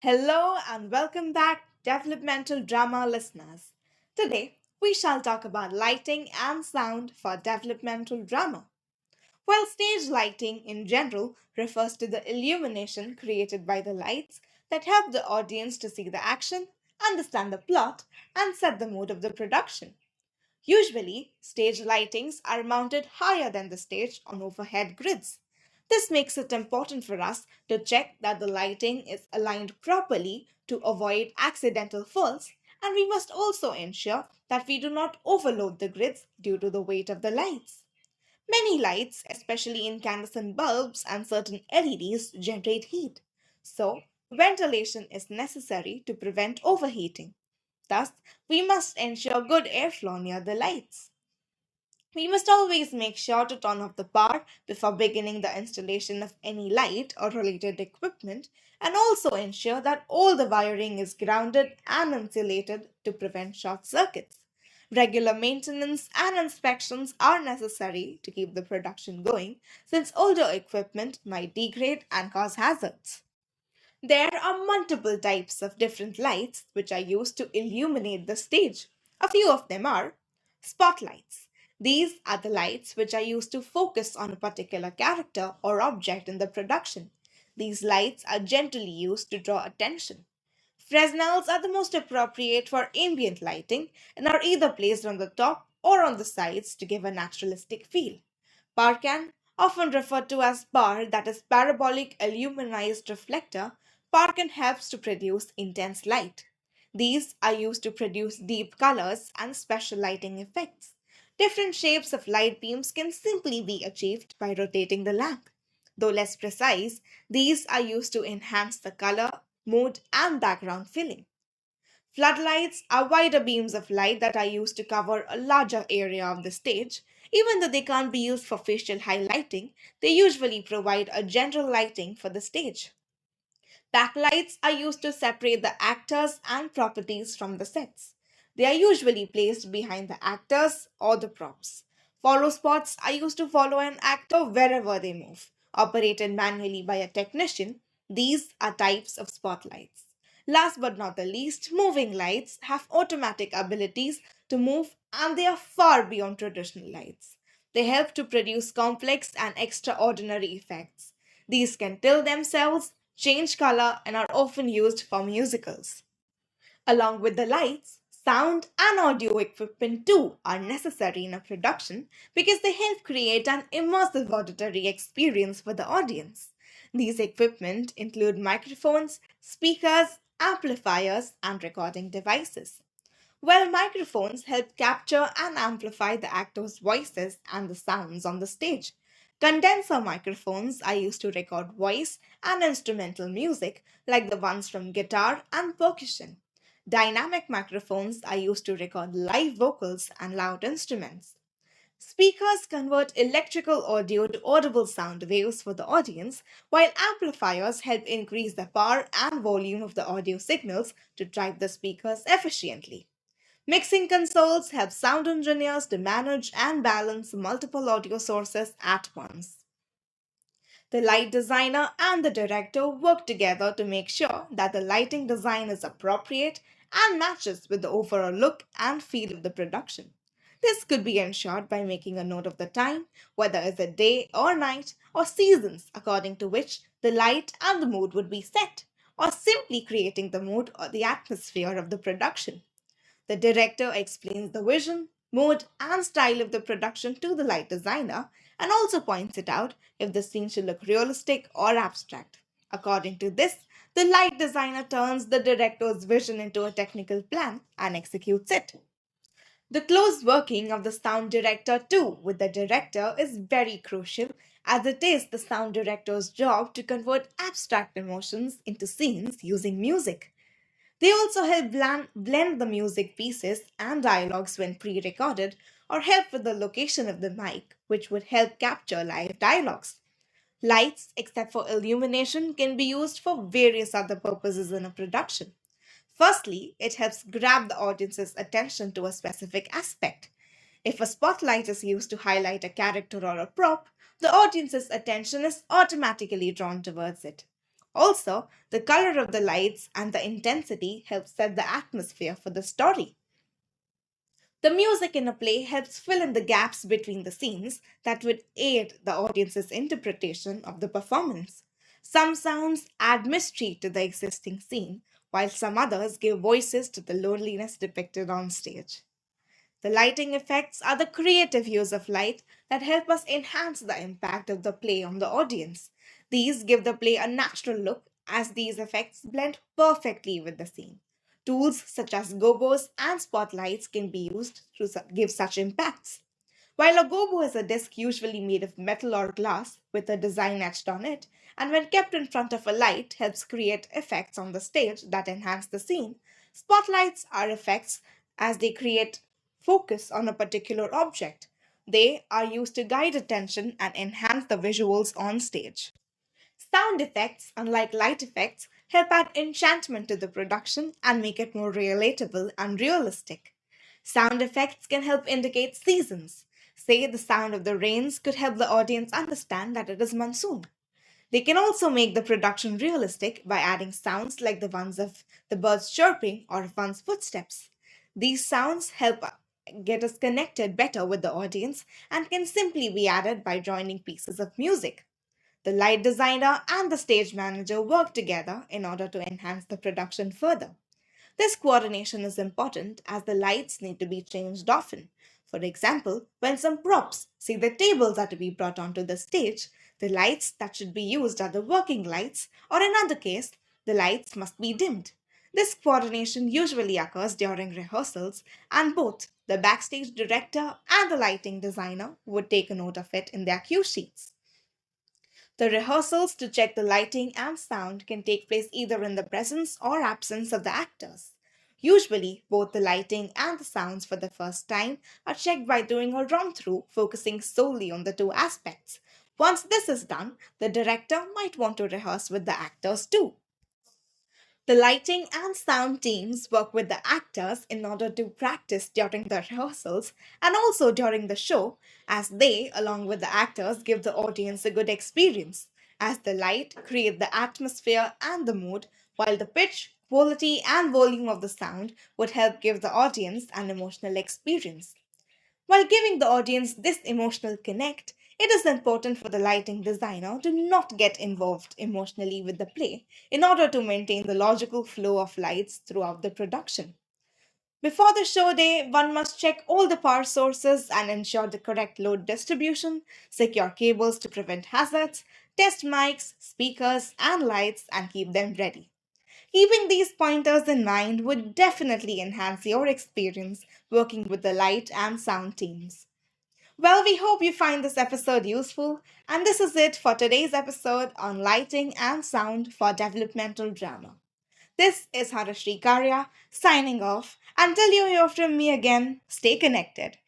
Hello and welcome back, developmental drama listeners. Today, we shall talk about lighting and sound for developmental drama. While stage lighting in general refers to the illumination created by the lights that help the audience to see the action, understand the plot, and set the mood of the production. Usually, stage lightings are mounted higher than the stage on overhead grids. This makes it important for us to check that the lighting is aligned properly to avoid accidental falls, and we must also ensure that we do not overload the grids due to the weight of the lights. Many lights, especially incandescent bulbs and certain LEDs, generate heat. So, ventilation is necessary to prevent overheating. Thus, we must ensure good airflow near the lights. We must always make sure to turn off the power before beginning the installation of any light or related equipment and also ensure that all the wiring is grounded and insulated to prevent short circuits. Regular maintenance and inspections are necessary to keep the production going since older equipment might degrade and cause hazards. There are multiple types of different lights which are used to illuminate the stage. A few of them are spotlights. These are the lights which are used to focus on a particular character or object in the production. These lights are generally used to draw attention. Fresnels are the most appropriate for ambient lighting and are either placed on the top or on the sides to give a naturalistic feel. Parcan, often referred to as bar, that is parabolic illuminized reflector, Parcan helps to produce intense light. These are used to produce deep colors and special lighting effects. Different shapes of light beams can simply be achieved by rotating the lamp. Though less precise, these are used to enhance the color, mood, and background filling. Floodlights are wider beams of light that are used to cover a larger area of the stage. Even though they can't be used for facial highlighting, they usually provide a general lighting for the stage. Backlights are used to separate the actors and properties from the sets. They are usually placed behind the actors or the props. Follow spots are used to follow an actor wherever they move. Operated manually by a technician, these are types of spotlights. Last but not the least, moving lights have automatic abilities to move and they are far beyond traditional lights. They help to produce complex and extraordinary effects. These can tilt themselves, change color, and are often used for musicals. Along with the lights, sound and audio equipment too are necessary in a production because they help create an immersive auditory experience for the audience. These equipment include microphones, speakers, amplifiers, and recording devices. While microphones help capture and amplify the actors' voices and the sounds on the stage. Condenser microphones are used to record voice and instrumental music, like the ones from guitar and percussion. Dynamic microphones are used to record live vocals and loud instruments. Speakers convert electrical audio to audible sound waves for the audience, while amplifiers help increase the power and volume of the audio signals to drive the speakers efficiently. Mixing consoles help sound engineers to manage and balance multiple audio sources at once. The light designer and the director work together to make sure that the lighting design is appropriate and matches with the overall look and feel of the production. This could be ensured by making a note of the time, whether it's a day or night, or seasons according to which the light and the mood would be set, or simply creating the mood or the atmosphere of the production. The director explains the vision, mood, and style of the production to the light designer and also points it out if the scene should look realistic or abstract. According to this, the light designer turns the director's vision into a technical plan and executes it. The close working of the sound director too with the director is very crucial as it is the sound director's job to convert abstract emotions into scenes using music. They also help blend the music pieces and dialogues when pre recorded, or help with the location of the mic, which would help capture live dialogues. Lights, except for illumination, can be used for various other purposes in a production. Firstly, it helps grab the audience's attention to a specific aspect. If a spotlight is used to highlight a character or a prop, the audience's attention is automatically drawn towards it. Also, the color of the lights and the intensity help set the atmosphere for the story. The music in a play helps fill in the gaps between the scenes that would aid the audience's interpretation of the performance. Some sounds add mystery to the existing scene, while some others give voices to the loneliness depicted on stage. The lighting effects are the creative use of light that help us enhance the impact of the play on the audience. These give the play a natural look as these effects blend perfectly with the scene. Tools such as gobos and spotlights can be used to give such impacts. While a gobo is a disc usually made of metal or glass with a design etched on it, and when kept in front of a light helps create effects on the stage that enhance the scene, spotlights are effects as they create focus on a particular object. They are used to guide attention and enhance the visuals on stage. Sound effects, unlike light effects, help add enchantment to the production and make it more relatable and realistic. Sound effects can help indicate seasons. Say the sound of the rains could help the audience understand that it is monsoon. They can also make the production realistic by adding sounds like the ones of the birds chirping or of one's footsteps. These sounds help get us connected better with the audience and can simply be added by joining pieces of music. The light designer and the stage manager work together in order to enhance the production further. This coordination is important as the lights need to be changed often. For example, when some props, say the tables, are to be brought onto the stage, the lights that should be used are the working lights, or in another case, the lights must be dimmed. This coordination usually occurs during rehearsals, and both the backstage director and the lighting designer would take a note of it in their cue sheets. The rehearsals to check the lighting and sound can take place either in the presence or absence of the actors. Usually, both the lighting and the sounds for the first time are checked by doing a run through focusing solely on the two aspects. Once this is done, the director might want to rehearse with the actors too. The lighting and sound teams work with the actors in order to practice during the rehearsals and also during the show, as they, along with the actors, give the audience a good experience, as the light create the atmosphere and the mood, while the pitch, quality, and volume of the sound would help give the audience an emotional experience. While giving the audience this emotional connect, it is important for the lighting designer to not get involved emotionally with the play in order to maintain the logical flow of lights throughout the production. Before the show day, one must check all the power sources and ensure the correct load distribution, secure cables to prevent hazards, test mics, speakers, and lights, and keep them ready. Keeping these pointers in mind would definitely enhance your experience working with the light and sound teams. Well, we hope you find this episode useful, and this is it for today's episode on lighting and sound for developmental drama. This is Harashri Karya signing off. Until you hear from me again, stay connected.